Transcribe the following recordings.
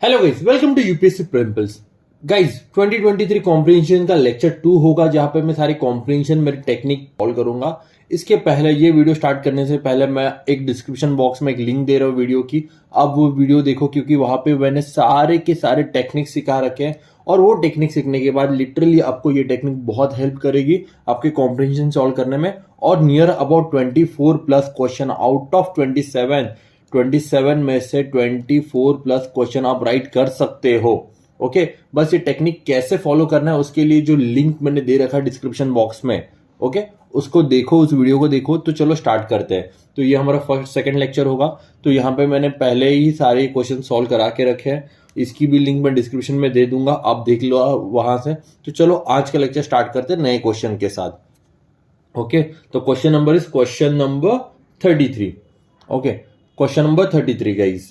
Hello guys, welcome to UPSC principles. Guys 2023 comprehension का lecture 2 होगा, जहां पे मैं सारी कॉम्प्रिहेंशन मेरी टेक्निक सॉल्व करूंगा। इसके पहले ये वीडियो स्टार्ट करने से पहले मैं एक डिस्क्रिप्शन बॉक्स में एक लिंक दे रहा हूँ वीडियो की। आप वो वीडियो देखो, क्योंकि वहां पे मैंने सारे के सारे टेक्निक सिखा रखे हैं और वो टेक्निक सीखने के बाद लिटरली आपको ये टेक्निक बहुत हेल्प करेगी आपके कॉम्प्रिहेंशन सॉल्व करने में। और near about 24 plus question out of 27 में से 24 प्लस क्वेश्चन आप राइट कर सकते हो। ओके, बस ये टेक्निक कैसे फॉलो करना है उसके लिए जो लिंक मैंने दे रखा है डिस्क्रिप्शन बॉक्स में, ओके, उसको देखो, उस वीडियो को देखो। तो चलो स्टार्ट करते हैं। तो ये हमारा फर्स्ट सेकंड लेक्चर होगा। तो यहाँ पे मैंने पहले ही सारे क्वेश्चन सॉल्व करा के रखे हैं, इसकी भी लिंक मैं डिस्क्रिप्शन में दे दूंगा, आप देख लो वहां से। तो चलो आज का लेक्चर स्टार्ट करते हैं नए क्वेश्चन के साथ। ओके, तो question number 33। Okay, question number 33 guys,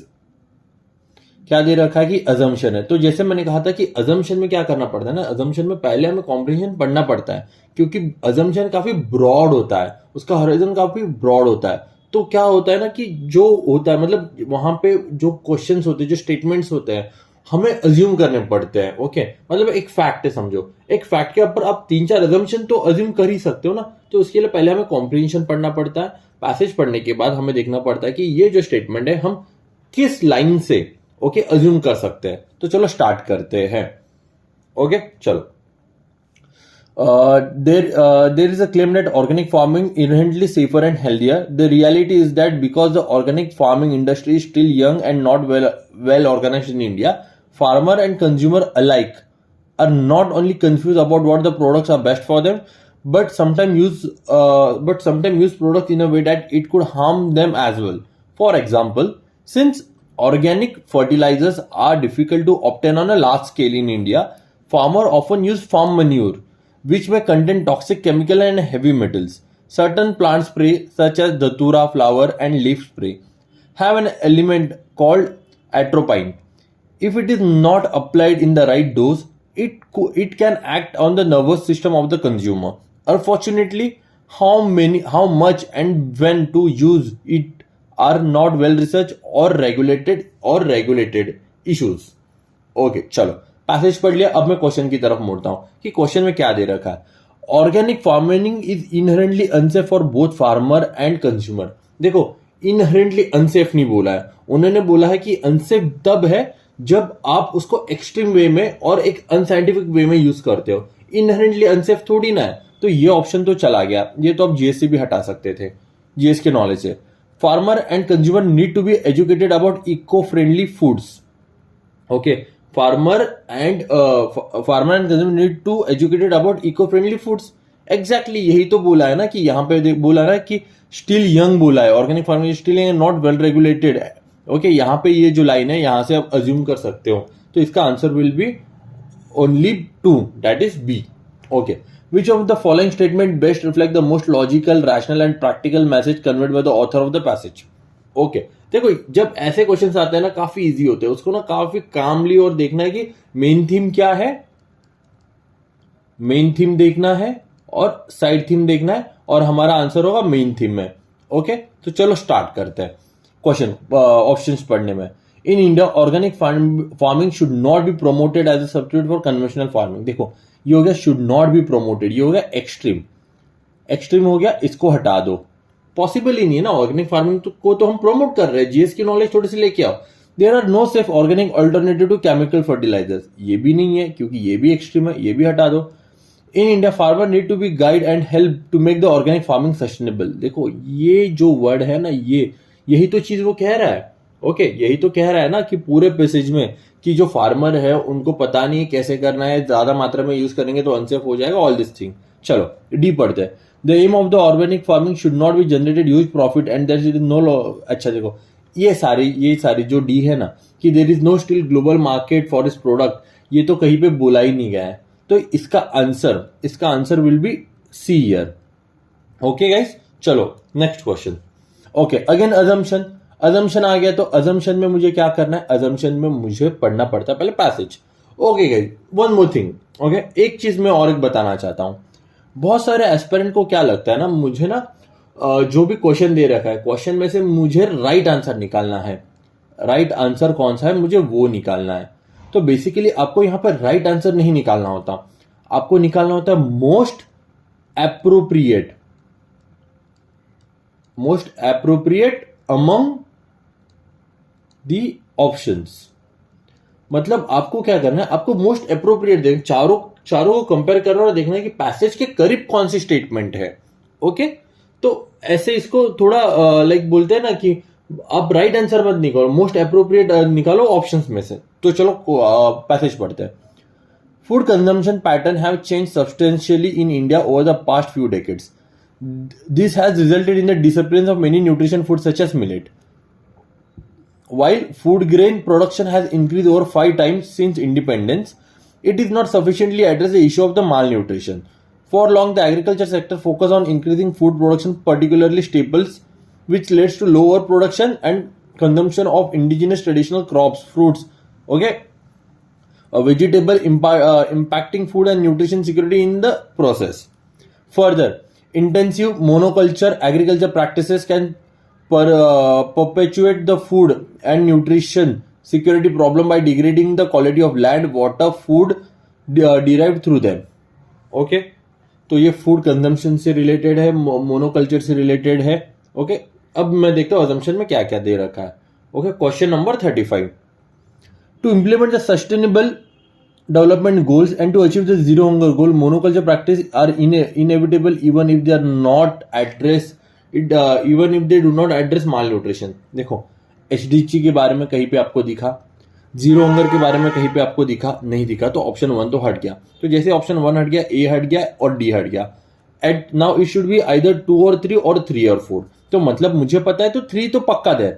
क्या दे रखा है कि अजम्पशन है। तो जैसे मैंने कहा था कि अजम्पशन में क्या करना पड़ता है ना, अजम्पशन में पहले हमें कॉम्प्रिहेंशन पढ़ना पड़ता है, क्योंकि अजम्पशन काफी ब्रॉड होता है, उसका हॉरिजन काफी ब्रॉड होता है। तो क्या होता है ना कि जो होता है, मतलब वहां पे जो क्वेश्चंस होते हैं, जो स्टेटमेंट्स होते हैं, हमें अज्यूम करने पड़ते हैं। ओके, मतलब एक फैक्ट है, समझो एक फैक्ट के ऊपर आप 3-4 अजम्पशन तो अज्यूम कर ही सकते हो ना। तो उसके लिए पहले हमें कॉम्प्रिहेंशन पढ़ना पड़ता है। पैसेज पढ़ने के बाद हमें देखना पड़ता है कि ये जो स्टेटमेंट है हम किस लाइन से ओके अज्यूम कर सकते हैं। तो चलो स्टार्ट करते हैं। ओके, चलो। There is a claim that organic farming inherently safer and healthier. The reality is that because the organic farming industry is still young and not well organized in India, farmer and consumer alike are not only confused about what the products are best for them, but sometimes use products in a way that it could harm them as well. For example, since organic fertilizers are difficult to obtain on a large scale in India, farmers often use farm manure, which may contain toxic chemical and heavy metals. Certain plant spray such as datura flower and leaf spray have an element called atropine. If it is not applied in the right dose, it can act on the nervous system of the consumer. Unfortunately, how much and when to use it are not well researched or regulated issues. Okay, चलो passage पढ़ लिया। अब मैं question की तरफ मुड़ता हूं कि question में क्या दे रखा है। Organic farming is inherently unsafe for both farmer and consumer. देखो, इनहेरेंटली अनसेफ नहीं बोला है, उन्होंने बोला है कि अनसेफ तब है जब आप उसको एक्सट्रीम वे में और एक अनसाइंटिफिक वे में यूज करते हो। इनहेरेंटली अनसेफ थोड़ी ना है। तो ये ऑप्शन तो चला गया, ये तो आप जीएस से भी हटा सकते थे, जीएस के नॉलेज से। Farmer and consumer need to be educated about eco friendly foods. Okay, farmer and consumer need to educated about eco-friendly foods. Exactly, यही तो बोला है ना कि यहाँ पे बोला ना कि still young बोला है, organic farming still young and not well regulated. Okay, यहाँ पे ये जो लाइन है यहाँ से आप अज्यूम कर सकते हो। तो इसका answer will be only 2, that is B. Okay, which of the following statement best reflect the most logical, rational and practical message conveyed by the author of the passage? Okay, देखो जब ऐसे questions आते हैं ना, काफी easy होते हैं, उसको ना काफी कामली और देखना है कि मेन थीम क्या है, मेन थीम देखना है और साइड थीम देखना है, और हमारा आंसर होगा मेन थीम में। ओके, तो चलो स्टार्ट करते हैं क्वेश्चन ऑप्शंस पढ़ने में। In India organic farming should not be promoted as a substitute for conventional farming. देखो, ये हो गया शुड नॉट बी प्रोमोटेड, ये हो गया एक्सट्रीम हो गया, इसको हटा दो। पॉसिबल ही नहीं है ना, ऑर्गेनिक फार्मिंग को तो हम प्रमोट कर रहे हैं, जीएस की नॉलेज थोड़ी सी लेके आओ। There are no safe organic alternative to chemical fertilisers, ये भी नहीं है क्योंकि ये भी एक्सट्रीम है, ये भी हटा दो। In India farmer need to be guide and help to make the organic farming sustainable. देखो, ये जो वर्ड है ना, यही तो चीज वो कह रहा है। ओके, यही तो कह रहा है ना कि पूरे पैसेज में कि जो फार्मर है उनको पता नहीं है कैसे करना है, ज्यादा मात्रा में यूज करेंगे तो अनसेफ हो जाएगा, ऑल दिस थिंग। चलो डी पढ़ते हैं। The aim of the organic farming should not be generated huge profit and there is no law. अच्छा देखो, ये सारी जो डी है ना कि there is no still global market for this product, ये तो कहीं पे बोला ही नहीं गया है। तो इसका answer will be C here. Okay guys, चलो next question. Okay, again assumption आ गया। तो अजम्पशन में मुझे क्या करना है, अजम्पशन में मुझे पढ़ना पड़ता है पहले passage. Okay guys, one more thing. Okay, एक चीज मैं और एक बताना चाहता हूं। बहुत सारे एस्पिरेंट को क्या लगता है ना, मुझे ना जो भी क्वेश्चन दे रखा है, क्वेश्चन में से मुझे राइट आंसर निकालना है। राइट आंसर कौन सा है मुझे वो निकालना है। तो बेसिकली आपको यहां पर राइट आंसर नहीं निकालना होता, आपको निकालना होता है appropriate most appropriate among the options. मतलब आपको क्या करना है, आपको मोस्ट अप्रोप्रिएट देखना, चारों को कंपेयर करना और देखना है कि पैसेज के करीब कौन सी स्टेटमेंट है। ओके, तो ऐसे इसको थोड़ा लाइक बोलते हैं ना कि आप राइट आंसर मत निकालो, मोस्ट अप्रोप्रिएट निकालो ऑप्शंस में से। तो चलो पैसेज पढ़ते हैं। Food consumption pattern have change substantially in India over the past few decades. This has resulted in the disappearance of many nutrition foods such as millet. While food grain production has increased over 5 times since independence, it is not sufficiently addressed the issue of the malnutrition. For long, the agriculture sector focused on increasing food production, particularly staples, which leads to lower production and consumption of indigenous traditional crops, fruits, okay, a vegetable impacting food and nutrition security in the process. Further, intensive monoculture agriculture practices can perpetuate the food and nutrition security problem by degrading the quality of land, water, food derived through them. Okay, तो ये food consumption से related है, monoculture से related है। Okay, अब मैं देखता हूँ अजम्पशन में क्या क्या दे रखा है। Okay, question number 35, to implement the sustainable development goals and to achieve the zero hunger goal, monoculture practice are inevitable even if they are not address it, even if they do not address malnutrition. देखो, HDG के बारे में कहीं पे आपको दिखा, zero hunger के बारे में कहीं पे आपको दिखा नहीं दिखा, तो ऑप्शन 1 तो हट गया। तो जैसे ऑप्शन 1 हट गया, ए हट गया और डी हट गया। At now it should be either 2 or 3 और 3 और 4। तो मतलब मुझे पता है तो 3 तो पक्का दे,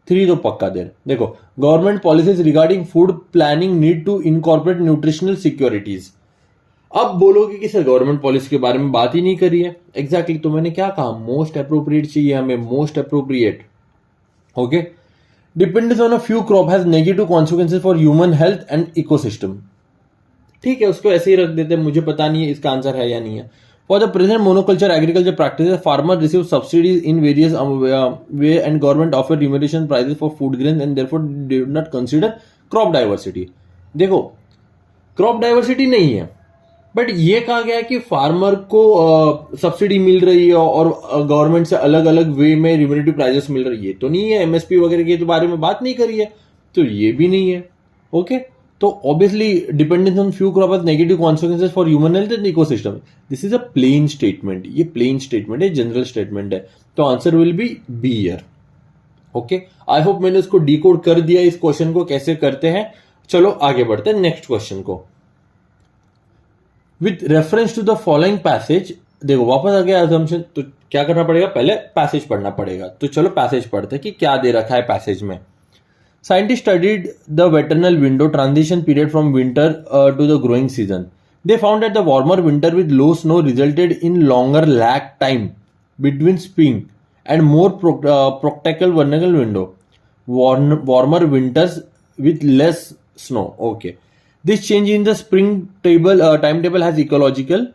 3 तो पक्का देर। देखो, government policies regarding food planning need to incorporate nutritional securities. अब बोलोगे कि सर गवर्नमेंट पॉलिसी के बारे में बात ही नहीं करी है। एग्जैक्टली, तो मैंने क्या कहा, मोस्ट अप्रोप्रिएट चाहिए हमें, most appropriate. Okay, dependence on a few crop has negative consequences for human health and ecosystem. ठीक है, उसको ऐसे ही रख देते हैं, मुझे पता नहीं है इसका आंसर है या नहीं है। For the present monoculture agriculture practices, farmers receive subsidies in various way and government offer remuneration prices for food grains and therefore they do not consider crop diversity. देखो, क्रॉप डाइवर्सिटी नहीं है, but ये कहा गया है कि farmer को subsidy मिल रही है और गवर्नमेंट से अलग अलग वे में रिम्यूनेटिव प्राइजेस मिल रही है, तो नहीं है। एमएसपी वगैरह के बारे में बात नहीं करी है, तो ये भी नहीं है। ओके, तो obviously dependence on few crop has negative consequences for human health and ecosystem. This is a plain statement, ये प्लेन स्टेटमेंट है, जनरल स्टेटमेंट है, तो answer will be B here. Okay, I hope मैंने उसको decode कर दिया, इस question को कैसे करते हैं। चलो आगे बढ़ते हैं नेक्स्ट क्वेश्चन को। With reference to the following passage, देखो वापस आ गया असम्पशन, तो क्या करना पड़ेगा, पहले पैसेज पढ़ना पड़ेगा। तो चलो पैसेज पढ़ते हैं कि क्या दे रखा है पैसेज में। Scientists studied the vernal window transition period from winter to the growing season. They found that the warmer winter with low snow resulted in longer lag time between spring and more proctactal vernal window. Warmer winters with less snow. Okay. This change in the spring timetable has ecological,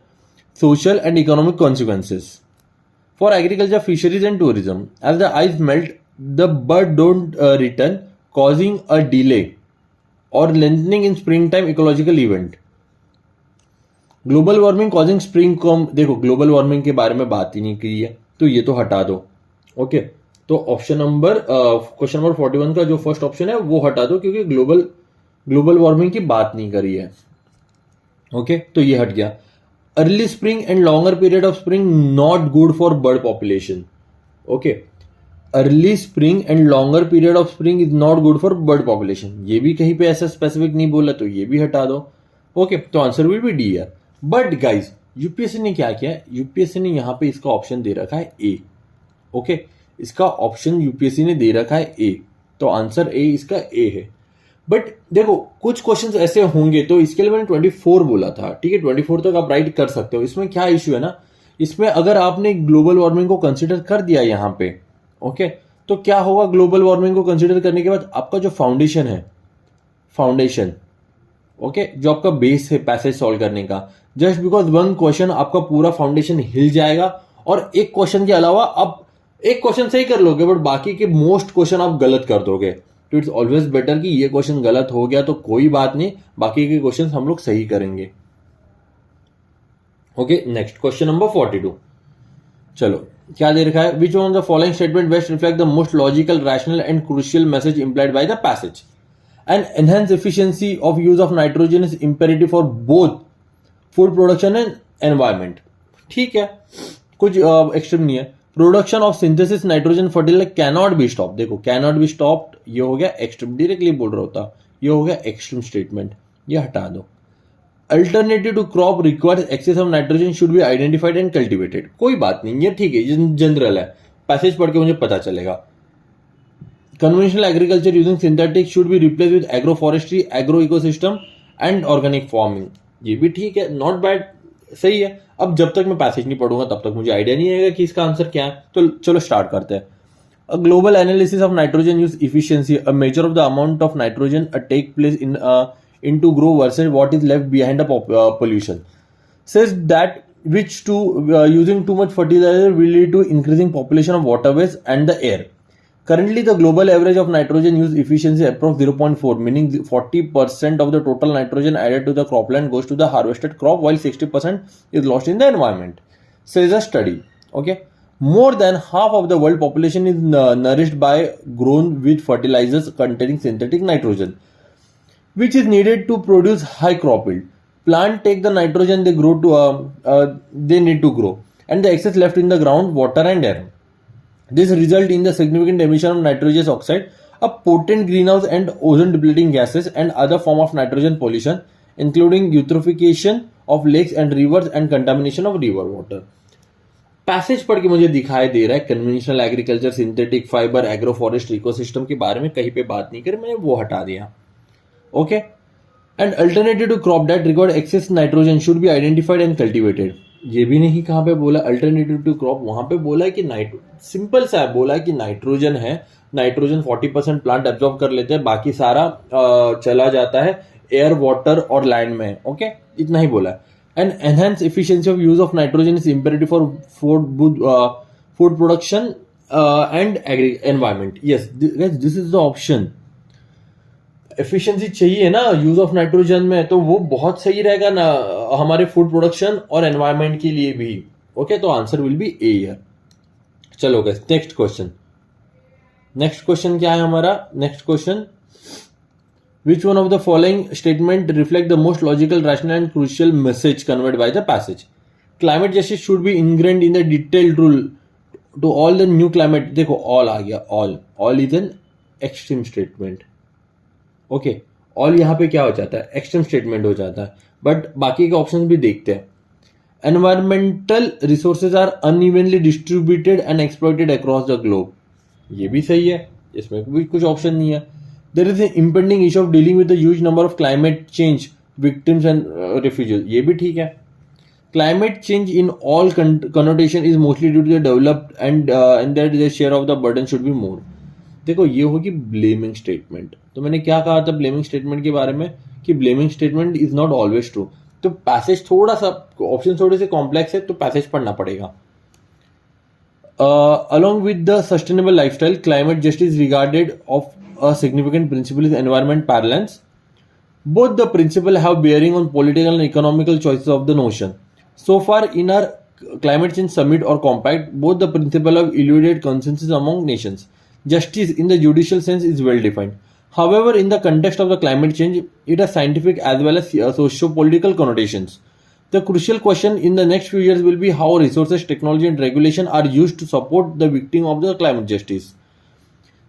social and economic consequences. For agriculture, fisheries and tourism, as the ice melt, the bird don't return, causing a delay or lengthening in springtime ecological event. Global warming causing spring come, देखो global warming के बारे में बात ही नहीं की है, तो ये तो हटा दो। ओके, तो ऑप्शन नंबर क्वेश्चन नंबर 41 का जो फर्स्ट ऑप्शन है वो हटा दो, क्योंकि ग्लोबल वार्मिंग की बात नहीं करी है। ओके, तो ये हट गया। Early spring and longer period of spring not good for bird population. Okay, early spring and longer period of spring is not good for bird population, ये भी कहीं पे ऐसा स्पेसिफिक नहीं बोला, तो ये भी हटा दो। ओके, तो आंसर विल बी डी है। बट गाइज, यूपीएससी ने क्या किया है, यूपीएससी ने यहां पे इसका ऑप्शन दे रखा है ए। ओके, इसका ऑप्शन यूपीएससी ने दे रखा है ए, तो आंसर ए इसका ए है। बट देखो, कुछ क्वेश्चंस ऐसे होंगे, तो इसके लिए मैंने 24 बोला था। ठीक है, 24 तक आप राइट कर सकते हो। इसमें क्या इश्यू है ना, इसमें अगर आपने ग्लोबल वार्मिंग को कंसिडर कर दिया यहां पे, ओके, तो क्या होगा, ग्लोबल वार्मिंग को कंसीडर करने के बाद आपका जो फाउंडेशन है, फाउंडेशन, ओके, जो आपका बेस है पैसेज सॉल्व करने का, जस्ट बिकॉज वन क्वेश्चन आपका पूरा फाउंडेशन हिल जाएगा, और एक क्वेश्चन के अलावा आप एक क्वेश्चन सही कर लोगे बट बाकी के मोस्ट क्वेश्चन आप गलत कर दोगे, तो इट्स ऑलवेज बेटर कि ये क्वेश्चन गलत हो गया तो कोई बात नहीं, बाकी के क्वेश्चन हम लोग सही करेंगे। Okay, next question number 42। चलो क्या दे रखा है, which one of the following statement best reflect the most logical, rational and crucial message implied by the passage. And enhance efficiency of use of nitrogen is imperative for both food production and environment. ठीक है, कुछ extreme नहीं है। Production of synthesis nitrogen fertiliser cannot be stop, देखो cannot be stopped, ये हो गया extreme, directly बोल रहा होता, ये हो गया एक्सट्रीम स्टेटमेंट, ये हटा दो। Alternative to crop requires excess of nitrogen should be identified and cultivated, कोई बात नहीं, ये ठीक है, ये जनरल है, पैसेज पढ़ के मुझे पता चलेगा। Conventional agriculture using synthetic should be replace with agro forestry, agro ecosystem and organic farming, ये भी ठीक है, नॉट बैड, सही है। अब जब तक मैं पैसेज नहीं पढ़ूंगा तब तक मुझे आइडिया नहीं आएगा कि इसका आंसर क्या है, तो चलो स्टार्ट करते हैं। A global analysis of nitrogen use efficiency, a major of the amount of nitrogen take place in to grow versus what is left behind the pollution, says that which to using too much fertilizer will lead to increasing population of waterways and the air. Currently the global average of nitrogen use efficiency approx 0.4, meaning 40% of the total nitrogen added to the cropland goes to the harvested crop while 60% is lost in the environment, says a study. Okay, more than half of the world population is nourished by grown with fertilizers containing synthetic nitrogen, which is needed to produce high crop yield. Plant take the nitrogen they grow to they need to grow, and the excess left in the ground, water and air. This result in the significant emission of nitrous oxide, a potent greenhouse and ozone depleting gases, and other form of nitrogen pollution, including eutrophication of lakes and rivers and contamination of river water. Passage पढ़ के मुझे दिखाई दे रहा है conventional agriculture, synthetic fibre, agro forest, ecosystem के बारे में कहीं पे बात नहीं करी, मैंने वो हटा दिया। Okay, and alternative to crop that required excess nitrogen should be identified and cultivated, ये भी नहीं कहाँ पे बोला अल्टरनेटिव टू क्रॉप, वहां पे बोला है कि सिंपल सा है, बोला है कि नाइट्रोजन है, नाइट्रोजन 40% प्लांट एब्जॉर्ब कर लेते हैं, बाकी सारा चला जाता है एयर, वाटर और लैंड में। ओके, इतना ही बोला है। And enhance efficiency of use of nitrogen is imperative for food production and environment. Yes, this is the option. Efficiency चाहिए ना यूज ऑफ नाइट्रोजन में, तो वो बहुत सही रहेगा ना हमारे फूड प्रोडक्शन और एनवायरमेंट के लिए भी। ओके, तो answer will be A here. चलो guys, next question. Next question क्या है हमारा? Next question, which one of the following statement reflect the most logical, rational and crucial message conveyed by the passage? Climate justice should be ingrained in the detailed rule to all the new climate. देखो all आ गया, all is an extreme statement. Okay, all यहां पे क्या हो जाता है? Extreme statement हो जाता है, बट बाकी के ऑप्शन भी देखते हैं। Environmental resources are unevenly distributed and exploited across the globe, ये भी सही है, इसमें भी कुछ ऑप्शन नहीं है। There is an impending issue of dealing with the huge number of climate change victims and refugees, ये भी ठीक है। Climate change in all connotation is mostly due to the developed and that the share of the burden should be more. देखो ये होगी blaming statement. तो मैंने क्या कहा था ब्लेमिंग स्टेटमेंट के बारे में कि blaming statement is not always true. तो पैसेज थोड़ा सा, ऑप्शन थोड़े से कॉम्प्लेक्स है तो पैसेज पढ़ना पड़ेगा। along with the sustainable lifestyle, climate justice regarded of a significant principle is environment balance. Both the principle have bearing on political and economical choices of the nation. So far in our climate change summit or compact, both the principle have eluded consensus among nations. Justice in the judicial sense is well defined. However, in the context of the climate change, it has scientific as well as socio-political connotations. The crucial question in the next few years will be how resources, technology and regulation are used to support the victim of the climate justice.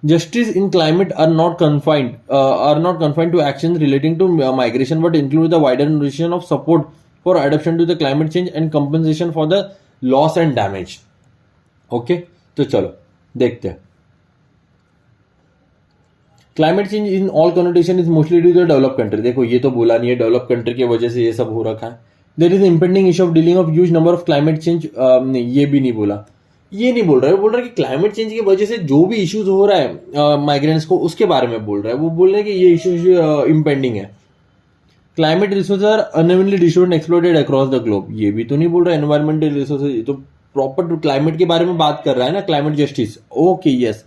Justice in climate are not confined to actions relating to migration, but include the wider notion of support for adaptation to the climate change and compensation for the loss and damage. Okay, तो चलो देखते हैं। Climate change in all connotation is mostly due to develop country. देखो ये तो बोला नहीं है, डेवलप कंट्री की वजह से ये सब हो रखा है। There is impending issue of dealing of huge number of climate change, नहीं ये भी नहीं बोला, ये नहीं बोल रहा है। बोल रहा है कि क्लाइमेट चेंज की वजह से जो भी इश्यूज हो रहा है माइग्रेंट्स को, उसके बारे में बोल रहा है। वो बोल रहे हैं कि ये इश्यूज इंपेंडिंग है। Climate resources are unevenly distributed and exploited across the globe, ये भी तो नहीं बोल रहा है। एनवायरमेंटल रिसोर्सेज, ये तो प्रॉपर क्लाइमेट के बारे में बात कर रहा है ना, climate justice. Okay yes,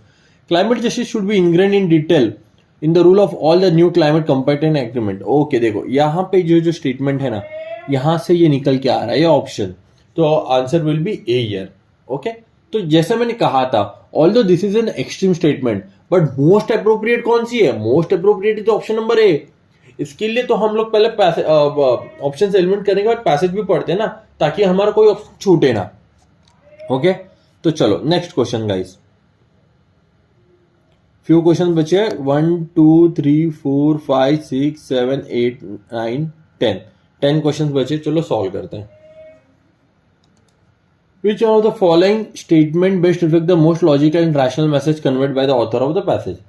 climate justice should be ingrain in detail in the rule of all the new climate competent agreement. Okay देखो यहाँ पे जो स्टेटमेंट है ना, यहाँ से ये निकल के आ रहा है ये ऑप्शन, तो answer will be a year. Okay, तो जैसे मैंने कहा था, although this is an extreme statement, but most appropriate कौन सी है? Most appropriate is option number A. इसके लिए तो हम लोग पहले ऑप्शन से एलिमेंट करने के बाद पैसेज भी पढ़ते हैं ना, ताकि हमारा कोई ऑप्शन छूटे ना. ओके, तो चलो next question guys. Few question बचे, 1 2 3 4 5 6 7 8 9 10 क्वेश्चन बचे. चलो सॉल्व करते हैं. Which one of the following statement best reflect the most logical and rational message conveyed by the author of the passage?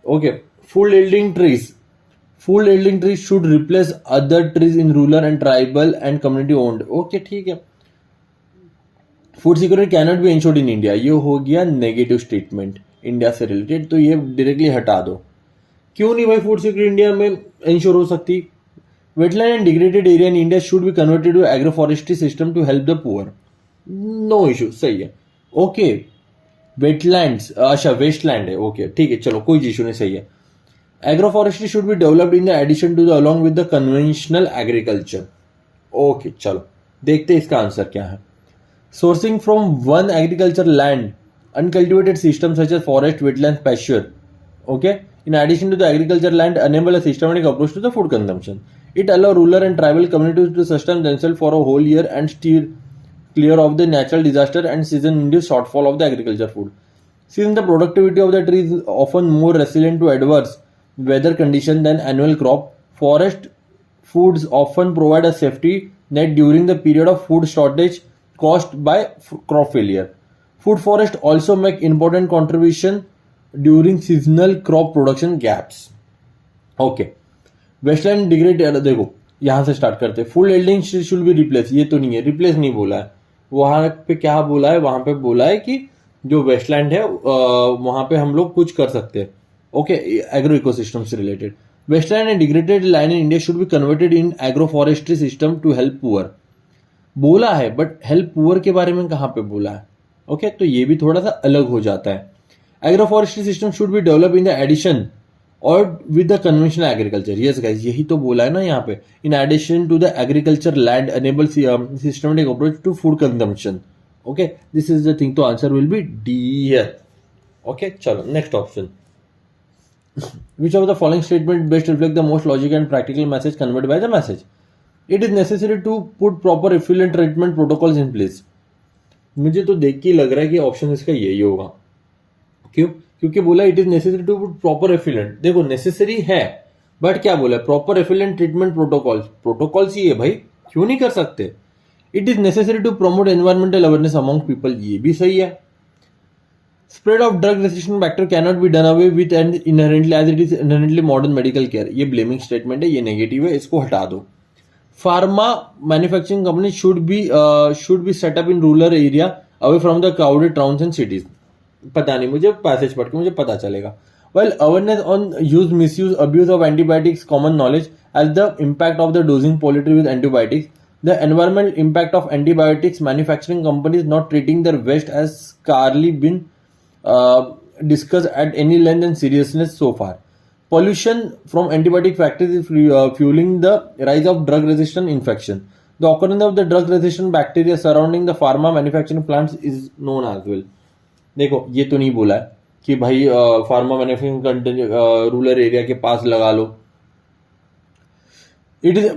Okay, full yielding trees. Full yielding trees should replace other trees in rural and tribal and community owned. Okay, ठीक है. Food security cannot be ensured in India. ये हो गया negative statement India से related, तो ये directly हटा दो. क्यों नहीं भाई फूड सिक्योरिटी इंडिया में इंश्योर हो सकती? Wetland and degraded area in India should be converted to agro forestry system to help the poor. No issue, सही है. ओके, वेटलैंड्स, अच्छा वेस्टलैंड है. ओके ठीक है, चलो कोई इशू नहीं, सही है. Agro forestry should be developed in the addition to the along with the conventional agriculture. Okay चलो देखते हैं इसका आंसर क्या है. Sourcing from one agriculture land uncultivated systems such as forest, wetlands, pasture. Okay, in addition to the agriculture land, enable a systematic approach to the food consumption. It allows rural and tribal communities to sustain themselves for a whole year and steer clear of the natural disaster and season-induced shortfall of the agriculture food. Since the productivity of the tree is often more resilient to adverse weather conditions than annual crop, forest foods often provide a safety net during the period of food shortage caused by crop failure. Food forests also make important contribution during seasonal crop production gaps. Okay, wasteland degrade, देखो यहां से start करते हैं. Full yielding should be replace, ये तो नहीं है, replace नहीं बोला है. वहां पे क्या बोला है? वहां पे बोला है कि जो वेस्टलैंड है वहां पे हम लोग कुछ कर सकते हैं. ओके, एग्रो इकोसिस्टम से related. Wasteland and degraded land in India should be converted in agro forestry system to help poor. बोला है, बट हेल्प पुअर के बारे में कहां पे बोला है? ओके, तो ये भी थोड़ा सा अलग हो जाता है. Agro forestry system should be develop in the addition और with the conventional agriculture. Yes guys, यही तो बोला है ना यहाँ पे. In addition to the agriculture land enable systematic approach to food consumption. Okay, this is the thing, तो answer will be D here. Okay चलो next option. Which of the following statement best reflect the most logical and practical message conveyed by the message? It is necessary to put proper effluent treatment protocols in place. मुझे तो देख के लग रहा है कि option इसका यही होगा. क्यों? क्योंकि बोला it is necessary to put proper effluent. देखो नेसेसरी है, बट क्या बोला? प्रॉपर एफिलेंट ट्रीटमेंट प्रोटोकॉल्स ही है भाई, क्यों नहीं कर सकते? It is necessary to promote environmental awareness among people, ये भी सही है. Spread of drug resistant bacteria cannot be done away with and inherently as it is inherently modern medical care. ये ब्लेमिंग स्टेटमेंट है, ये नेगेटिव है, इसको हटा दो. Pharma manufacturing companies should be set up in rural area away from the crowded towns and cities. पता नहीं, मुझे पैसेज पढ़ के मुझे पता चलेगा. While awareness on use, misuse, abuse of antibiotics common knowledge as the impact of the dosing poultry with antibiotics, the environmental impact of antibiotics manufacturing companies not treating their waste has scarcely been discussed at any length and seriousness so far. Pollution from antibiotic factories is fueling the rise of drug-resistant infection. The occurrence of the drug-resistant bacteria surrounding the pharma manufacturing plants is known as well. देखो ये तो नहीं बोला है कि भाई pharma manufacturing rural area के पास लगा लो. इट इज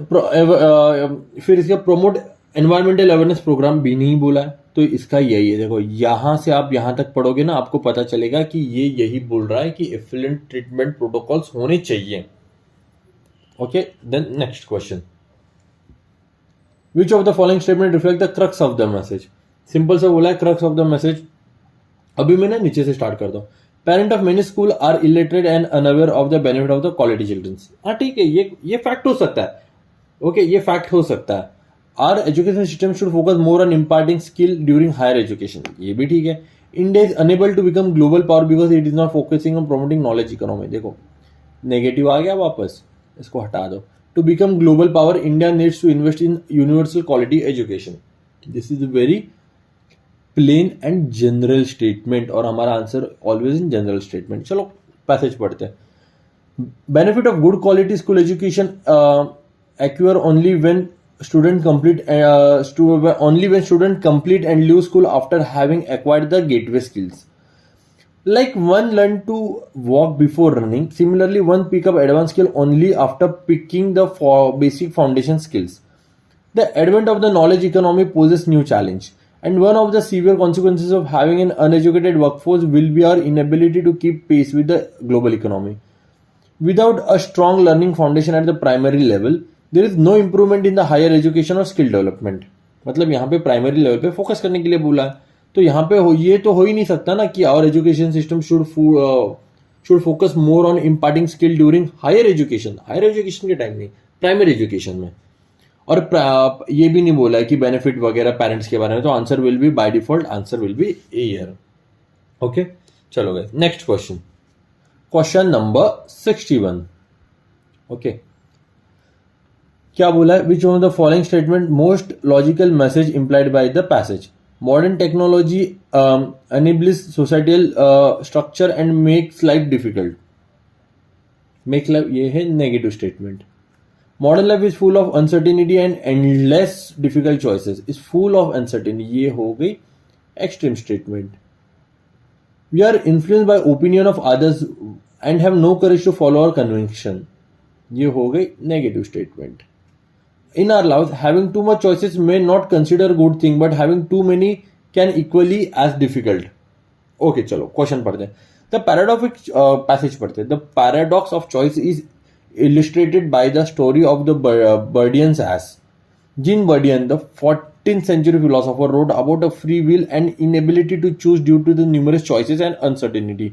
फिर इसका प्रोमोट एनवायरमेंटल अवेयरनेस प्रोग्राम भी नहीं बोला है, तो इसका यही है. देखो यहां से आप यहां तक पढ़ोगे ना, आपको पता चलेगा कि ये यही बोल रहा है कि एफिलेंट ट्रीटमेंट प्रोटोकॉल्स होने चाहिए. Okay, then next question. Which of the following statement reflect the crux of the message? Simple सा बोला है क्रक्स ऑफ द मैसेज. अभी मैं ना नीचे से स्टार्ट करता हूं. Parent of many school are illiterate and unaware of the benefit of the quality childrens. हाँ ठीक है, ये फैक्ट हो सकता है. ओके, ये फैक्ट हो सकता है. Our education system should focus more on imparting skill during higher education. ये भी ठीक है. India is unable to become global power because it is not focusing on promoting knowledge economy. देखो नेगेटिव आ गया वापस, इसको हटा दो. To become global power, India needs to invest in universal quality education. This is very plain and general statement, और हमारा answer always in general statement. चलो passage पढ़ते हैं. Benefit of good quality school education acquire only when student complete and leave school after having acquired the gateway skills. Like one learn to walk before running, similarly one pick up advanced skill only after picking the basic foundation skills. The advent of the knowledge economy poses new challenge, and one of the severe consequences of having an uneducated workforce will be our inability to keep pace with the global economy. Without a strong learning foundation at the primary level, there is no improvement in the higher education or skill development. मतलब यहाँ पे primary level पे focus करने के लिए बोला है, तो यहाँ पे ये तो हो ही नहीं सकता ना कि our education system should focus more on imparting skill during higher education. Higher education के टाइम नहीं, प्राइमरी एजुकेशन में. और ये भी नहीं बोला है कि बेनिफिट वगैरह पेरेंट्स के बारे में, तो answer will B by default answer will be a year. Okay, चलो गए next question. Question number 61. Okay, क्या बोला है? Which one of the following statement most logical message implied by the passage? Modern technology enables societal structure and makes life difficult. Make life, ये है negative statement. Modern life is full of uncertainty and endless difficult choices. Is full of uncertainty, ये हो गई extreme statement. We are influenced by opinion of others and have no courage to follow our conviction. ये हो गई negative statement. In our lives, having too much choices may not consider a good thing, but having too many can equally as difficult. Okay, चलो question पढ़ते हैं. The paradox passage पढ़ते हैं. The paradox of choice is illustrated by the story of the Burdian's ass. Jean Burdian, the 14th century philosopher, wrote about a free will and inability to choose due to the numerous choices and uncertainty.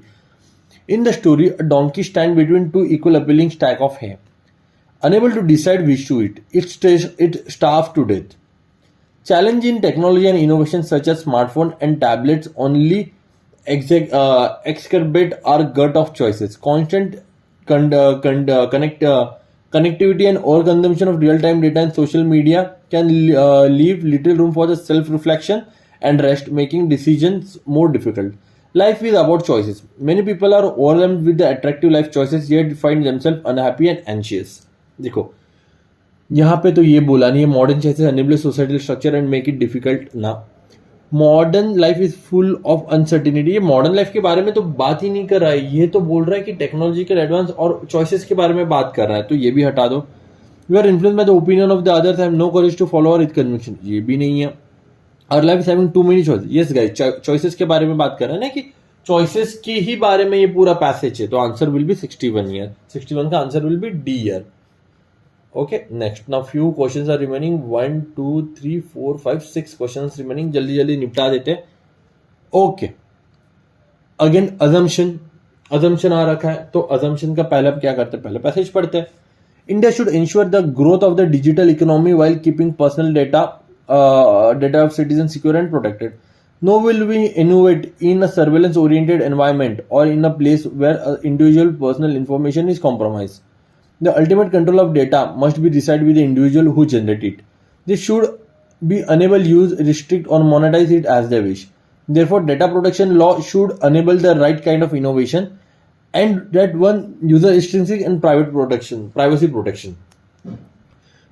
In the story, a donkey stands between two equal appealing stacks of hay. Unable to decide which to eat, it starves to death. Challenge in technology and innovation such as smartphones and tablets only exacerbate our gut of choices. Constant connectivity and overconsumption of real-time data and social media can leave little room for the self-reflection and rest, making decisions more difficult. Life is about choices. Many people are overwhelmed with the attractive life choices, yet find themselves unhappy and anxious. देखो यहाँ पे तो ये बोला नहीं है modern choices enable societal structure and make it difficult ना. Modern life is full of uncertainty. ये मॉडर्न लाइफ के बारे में तो बात ही नहीं कर रहा है, ये तो बोल रहा है कि टेक्नोलॉजिकल एडवांस और चॉइसेस के बारे में बात कर रहा है, तो ये भी हटा दो. We are influenced by the opinion of the others, have no courage to follow our conviction, ये भी नहीं है. Our life is having too many choices. Yes guys, choices के बारे में बात कर रहे हैं ना कि चॉइसेस के ही बारे में ये पूरा पैसेज है, तो आंसर विल बी 61 ईयर. 61 का answer will be D year. Okay, next. Now few questions are remaining. 1, 2, 3, 4, 5, 6 questions remaining. जल्दी जल्दी निपटा देते हैं. Okay. Again, assumption आ रखा है, तो assumption का पहले क्या करते हैं? पहले पैसेज पढ़ते हैं. India should ensure the growth of the digital economy while keeping personal data of citizens secure and protected. Nor will we innovate in a surveillance-oriented environment or in a place where individual personal information is compromised. The ultimate control of data must be decided with the individual who generate it. They should be enable use, restrict or monetize it as they wish. Therefore, data protection law should enable the right kind of innovation and that one user intrinsic and privacy protection.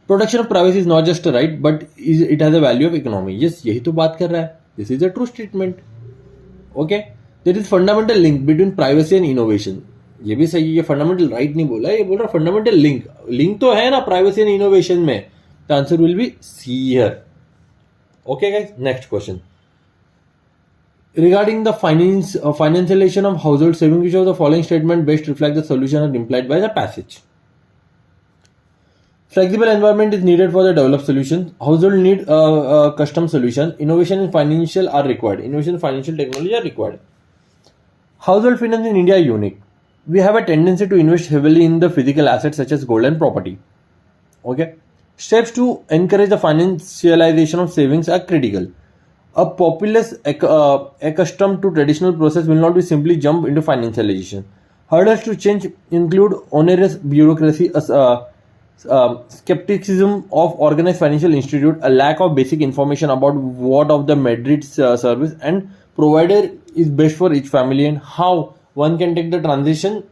Protection of privacy is not just a right, but it has a value of economy. Yes, यही तो बात कर रहा है. This is a true statement. Okay, there is fundamental link between privacy and innovation. ये भी सही है. फंडामेंटल राइट नहीं बोला, ये बोल रहा फंडामेंटल लिंक तो है ना प्राइवेसी एंड इनोवेशन में. The answer will be C here. Okay guys, next question. Regarding the financialization of household saving, which of the following statement best reflect the solution implied by the passage? Flexible environment is needed for the developed solution. Household need custom solution. Innovation and financial are required. Innovation and financial technology are required. Household finance in India are unique. We have a tendency to invest heavily in the physical assets such as gold and property. Okay. Steps to encourage the financialization of savings are critical. A populace accustomed to traditional process will not be simply jump into financialization. Hurdles to change include onerous bureaucracy, skepticism of organized financial institute, a lack of basic information about what of the Madrid service and provider is best for each family and how one can take the transition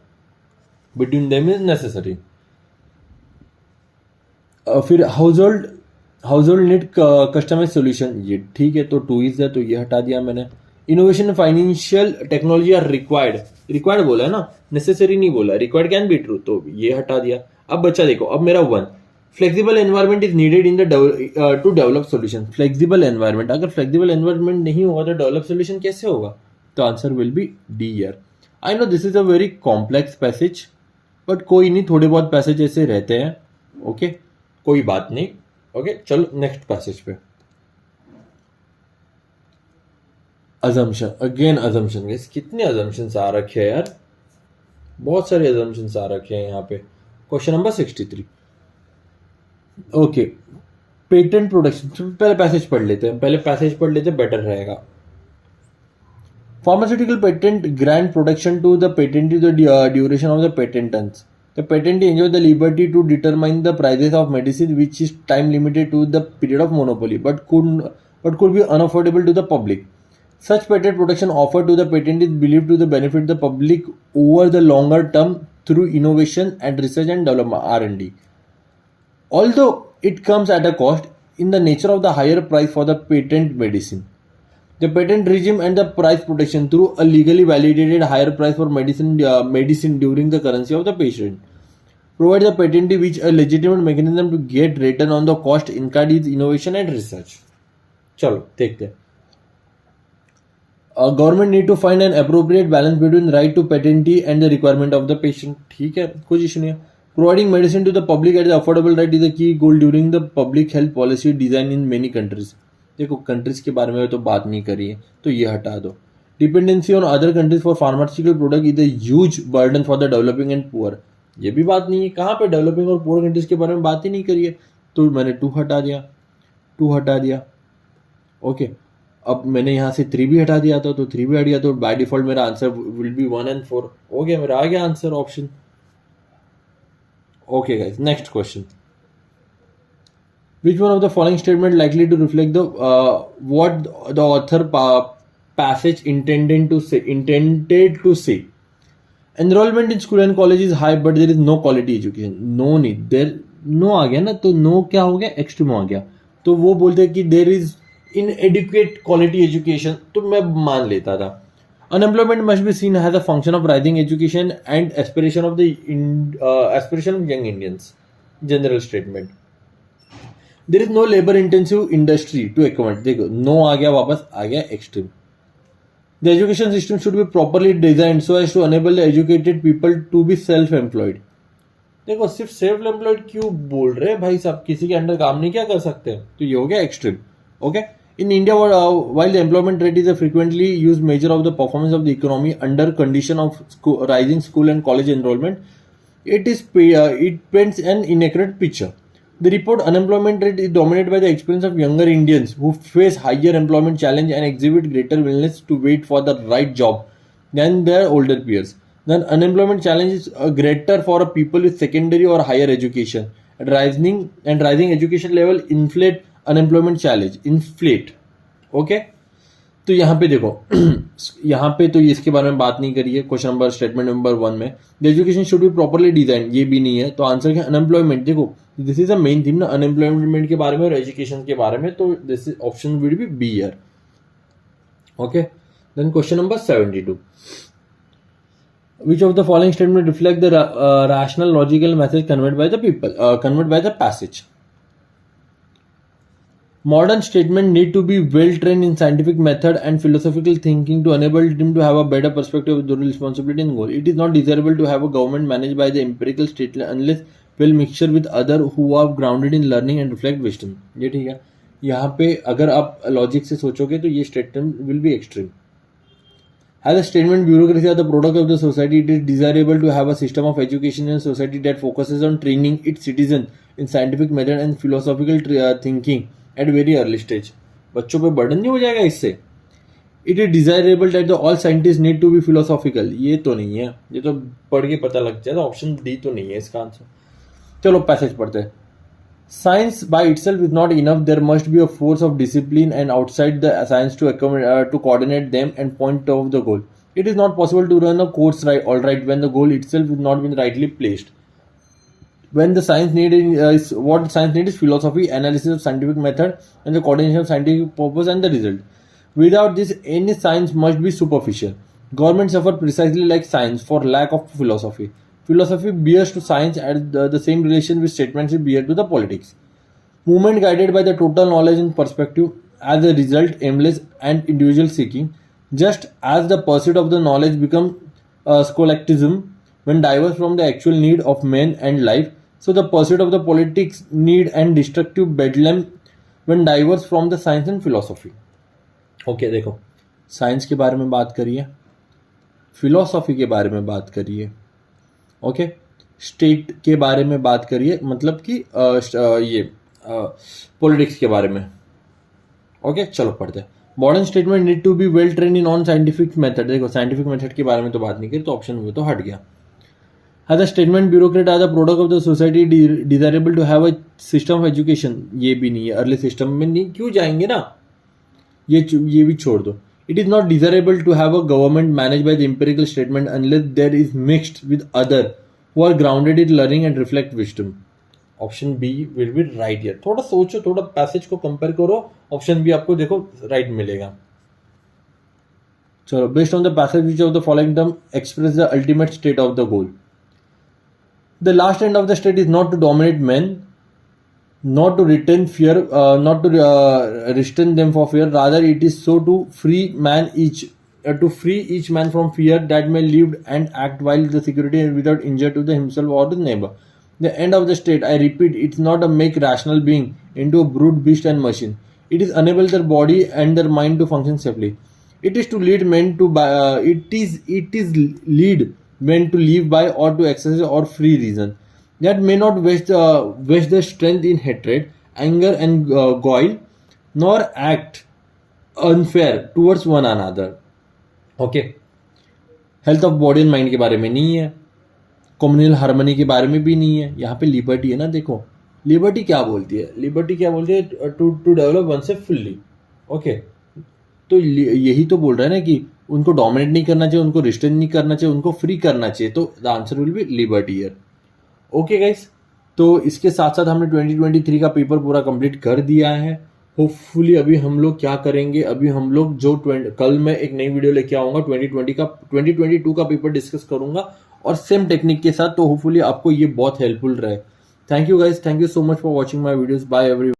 between them is necessary. फिर household need customize solution, ये ठीक है, तो two is है तो ये हटा दिया मैंने. Innovation financial technology are required बोला है ना, नेसेसरी नहीं बोला. रिक्वायर्ड कैन बी ट्रू, तो ये हटा दिया. अब बच्चा देखो, अब मेरा one, flexible environment is needed in the two develop solution. Flexible environment, अगर फ्लेक्सिबल एनवायरमेंट नहीं होगा तो डेवलप सोल्यूशन कैसे होगा? तो answer will be D year. I know this is a very complex passage, but कोई नहीं, थोड़े बहुत पैसेज ऐसे रहते हैं. ओके, कोई बात नहीं. ओके, चलो नेक्स्ट पैसेज पे. Assumption, again assumption. गाइस कितने अजम्पशंस आ रखे हैं यार, बहुत सारे अजम्पशंस आ रखे हैं यहाँ पे. Question number 63. Okay, patent production. पहले पैसेज पढ़ लेते हैं, बेटर रहेगा. Pharmaceutical patent grant protection to the patentee the duration of the patent terms. The patentee enjoys the liberty to determine the prices of medicine, which is time limited to the period of monopoly, but could be unaffordable to the public. Such patent protection offered to the patentee is believed to the benefit the public over the longer term through innovation and research and development (R&D). Although it comes at a cost in the nature of the higher price for the patent medicine. The patent regime and the price protection through a legally validated higher price for medicine during the currency of the patient provides the patentee with a legitimate mechanism to get return on the cost incurred in innovation and research. चलो देखते हैं. Government need to find an appropriate balance between right to patentee and the requirement of the patient. ठीक है, कोई issue नहीं है. Providing medicine to the public at the affordable rate is the key goal during the public health policy design in many countries. देखो, countries के बारे में तो बात नहीं करी है, तो ये हटा दो. Dependency on other countries for pharmaceutical product is a huge burden for the developing and poor. ये भी बात नहीं है, कहाँ पे डेवलपिंग और पुअर कंट्रीज के बारे में बात ही नहीं करी है, तो मैंने टू हटा दिया. ओके, अब मैंने यहाँ से 3 भी हटा दिया था, तो 3 भी हट गया, तो बाय डिफॉल्ट मेरा आंसर विल बी 1 and 4. हो गया, मेरा आ गया answer option. Okay guys, next question. Which one of the following statement likely to reflect the what the author passage intended to say? Enrollment in school and college is high, but there is no quality education. No नहीं, there no आ गया ना, तो no क्या हो गया, extreme आ गया. तो वो बोलते हैं कि there is inadequate quality education, तो मैं मान लेता था. Unemployment must be seen as a function of rising education and aspiration of young Indians. General statement. There is no labor intensive industry to accommodate. देखो, नो आ गया, वापस आ गया extreme. The education system should be properly designed so as to enable the educated people to be self-employed. देखो, सिर्फ self employed क्यों बोल रहे हैं भाई साहब, किसी के अंडर काम नहीं क्या कर सकते हैं, तो ये हो गया extreme. Okay, in India while the employment rate is a frequently used measure of the performance of the economy under condition of rising school and college enrollment, it paints an inaccurate picture. The report unemployment rate is dominated by the experience of younger Indians who face higher employment challenge and exhibit greater willingness to wait for the right job than their older peers. Then unemployment challenge is greater for people with secondary or higher education. Rising education level inflate unemployment challenge. Okay? तो यहाँ पे देखो, यहाँ पे तो इसके बारे में बात नहीं करी है. क्वेश्चन नंबर स्टेटमेंट नंबर 1 में the education should be properly design, ये भी नहीं है, तो आंसर क्या, अनएम्प्लॉयमेंट. देखो, this is a main theme ना, अनएम्प्लॉयमेंट के बारे में और एजुकेशन के बारे में, तो this is option will be B here. Okay, then question number 72. Which of the following statement reflect the rational logical message conveyed by the passage? Modern statements need to be well trained in scientific method and philosophical thinking to enable them to have a better perspective of their responsibility and goal. It is not desirable to have a government managed by the empirical statement unless well mixture with other who are grounded in learning and reflect wisdom. ये ठीक है. यहाँ पे अगर आप logic से सोचोगे तो ये statement will be extreme. As a statement, bureaucracy are the product of the society. It is desirable to have a system of education in a society that focuses on training its citizens in scientific method and philosophical thinking at very early stage. बच्चों पे burden नहीं हो जाएगा इससे. It is desirable that all scientists need to be philosophical. ये तो नहीं है, ये तो पढ़ के पता लग जाएगा. ऑप्शन डी तो नहीं है इसका आंसर. चलो पैसेज पढ़ते हैं. Science by itself is not enough. There must be a force of discipline and outside the science to coordinate them and point of the goal. It is not possible to run a course all right when the goal itself is not been rightly placed. When the science needed is what science needs is philosophy, analysis of scientific method, and the coordination of scientific purpose and the result. Without this, any science must be superficial. Governments suffer precisely like science for lack of philosophy. Philosophy bears to science at the same relation which statesmanship bear to the politics. Movement guided by the total knowledge and perspective, as a result, aimless and individual seeking, just as the pursuit of the knowledge becomes scholasticism when diverse from the actual need of men and life, so the pursuit of the politics need and destructive bedlam when diverse from the science and philosophy. Okay देखो, science के बारे में बात करिए, philosophy के बारे में बात करिए, ओके, स्टेट के बारे में बात करिए, मतलब कि ये पॉलिटिक्स के बारे में. ओके चलो पढ़ते हैं. Modern statement need to be well train in non scientific method. देखो साइंटिफिक मेथड के बारे में तो बात नहीं की, तो ऑप्शन हुए तो हट गया. As a statement bureaucrat as a product of the society desirable to have a system of education, ये भी नहीं है, अर्ली सिस्टम में नहीं क्यों जाएंगे ना, ये भी छोड़ दो. It is not desirable to have a government managed by the empirical statement unless there is mixed with other who are grounded in learning and reflect wisdom. Option B will be right here. थोड़ा सोचो, थोड़ा passage को compare करो, option B आपको देखो right मिलेगा. चलो, based on the passage which of the following term express the ultimate state of the goal. The last end of the state is not to dominate men, not to retain fear, not to restrain them for fear. Rather, it is so to free each man from fear that may live and act while the security and without injury to himself or the neighbor. The end of the state, I repeat, it's not to make rational being into a brute beast and machine. It is enable their body and their mind to function safely. It is to lead men to lead men to live by or to exercise or free reason that may not waste their strength in hatred, anger and guile, nor act unfair towards one another. Okay, health of body and mind के बारे में नहीं है, communal harmony के बारे में भी नहीं है. यहाँ पे लिबर्टी है ना. देखो लिबर्टी क्या बोलती है, लिबर्टी क्या बोलती है, टू डेवलप वन से फुल्ली. ओके, तो यही तो बोल रहा है ना कि उनको डोमिनेट नहीं करना चाहिए, उनको रिस्ट्रेन नहीं करना चाहिए, उनको फ्री करना चाहिए. तो the answer will B liberty here. Okay guys, तो इसके साथ साथ हमने 2023 का पेपर पूरा कंप्लीट कर दिया है. होपफुली अभी हम लोग क्या करेंगे, अभी हम लोग जो कल मैं एक नई वीडियो लेके आऊँगा 2022 का पेपर डिस्कस करूँगा और सेम टेक्निक के साथ. तो होपफुली आपको ये बहुत हेल्पफुल रहे. Thank you guys, thank you so much for watching my videos. Bye every